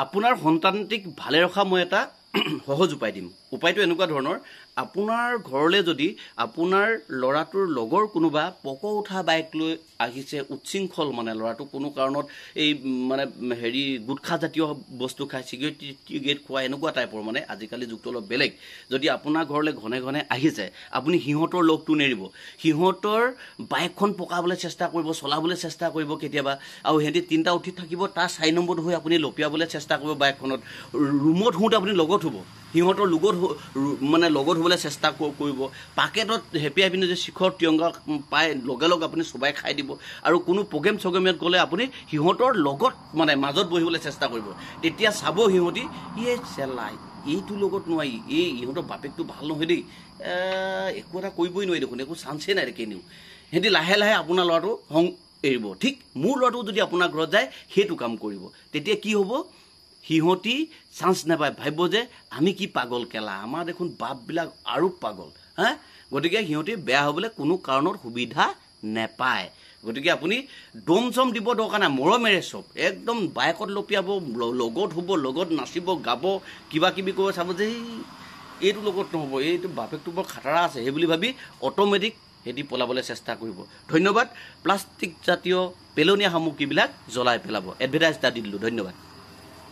আপোনাৰ সন্তানটিক ভালে ৰখা মই এটা সহজ উপায় দিম। উপায়টো এনেকুৱা ধৰণৰ, আপোনাৰ ঘৰলৈ যদি আপোনাৰ ল'ৰাটোৰ লগৰ কোনোবা পক উঠা বাইক লৈ আহিছে, উচ্ছৃংখল মানে ল'ৰাটো কোনো কাৰণত এই মানে হেৰি গুটখা জাতীয় বস্তু খায়, চিগাৰেট খোৱা এনেকুৱা টাইপৰ, মানে আজিকালি যুগটো অলপ বেলেগ, যদি আপোনাৰ ঘৰলৈ ঘনে ঘনে আহিছে, আপুনি সিহঁতৰ লগটো নেৰিব, সিহঁতৰ বাইকখন পকাবলৈ চেষ্টা কৰিব, চলাবলৈ চেষ্টা কৰিব কেতিয়াবা, আৰু সিহঁতি 3টা উঠি থাকিব, তাৰ 4 নম্বৰত হৈ আপুনি লপিয়াবলৈ চেষ্টা কৰিব বাইকখনত, ৰুমত শুওঁতে আপুনি লগত হ'ব, সিহঁতৰ লগত হ'বলৈ চেষ্টা কৰিব, পাকেটত হেপিয়াই পিনে যে শিখৰ তিৰংগা পায় লগে লগে আপুনি চবাই খাই দিব, আৰু কোনো প্ৰগ্ৰেম চগ্ৰেমত গ'লে আপুনি সিহঁতৰ লগত মানে মাজত বহিবলৈ চেষ্টা কৰিব। তেতিয়া চাব সিহঁতি ইয়ে চেলাই এইটো লগত নোৱাৰি, ইহঁতৰ বাপেকটো ভাল নহয় দেই, একো এটা কৰিবই নোৱাৰি দেখোন, একো চান্সেই নাই কেনিও। সিহঁতি লাহে লাহে আপোনাৰ ল'ৰাটো সংগ এৰিব। ঠিক মোৰ ল'ৰাটো যদি আপোনাৰ ঘৰত যায় সেইটো কাম কৰিব, তেতিয়া কি হ'ব, সিহঁতি চান্স নাপায়, ভাবিব যে আমি কি পাগল কেলা, আমাৰ দেখোন বাপবিলাক আৰু পাগল হা, গতিকে সিহঁতি বেয়া হ'বলৈ কোনো কাৰণত সুবিধা নেপায়। গতিকে আপুনি দম চম দিব দৰকাৰ নাই, মৰমেৰে চব একদম বাইকত লপিয়াব, লগত হ'ব, লগত নাচিব গাব, কিবা কিবি কৰিব, চাব যে এইটো লগত নহ'ব, এইটো বাপেকটো বৰ খাটাৰা আছে, সেই বুলি ভাবি অট'মেটিক সিহঁতি পলাবলৈ চেষ্টা কৰিব। ধন্যবাদ। প্লাষ্টিক জাতীয় পেলনীয়া সামগ্ৰীবিলাক জ্বলাই পেলাব। এডভাৰটাইজ এটা দি দিলোঁ, ধন্যবাদ।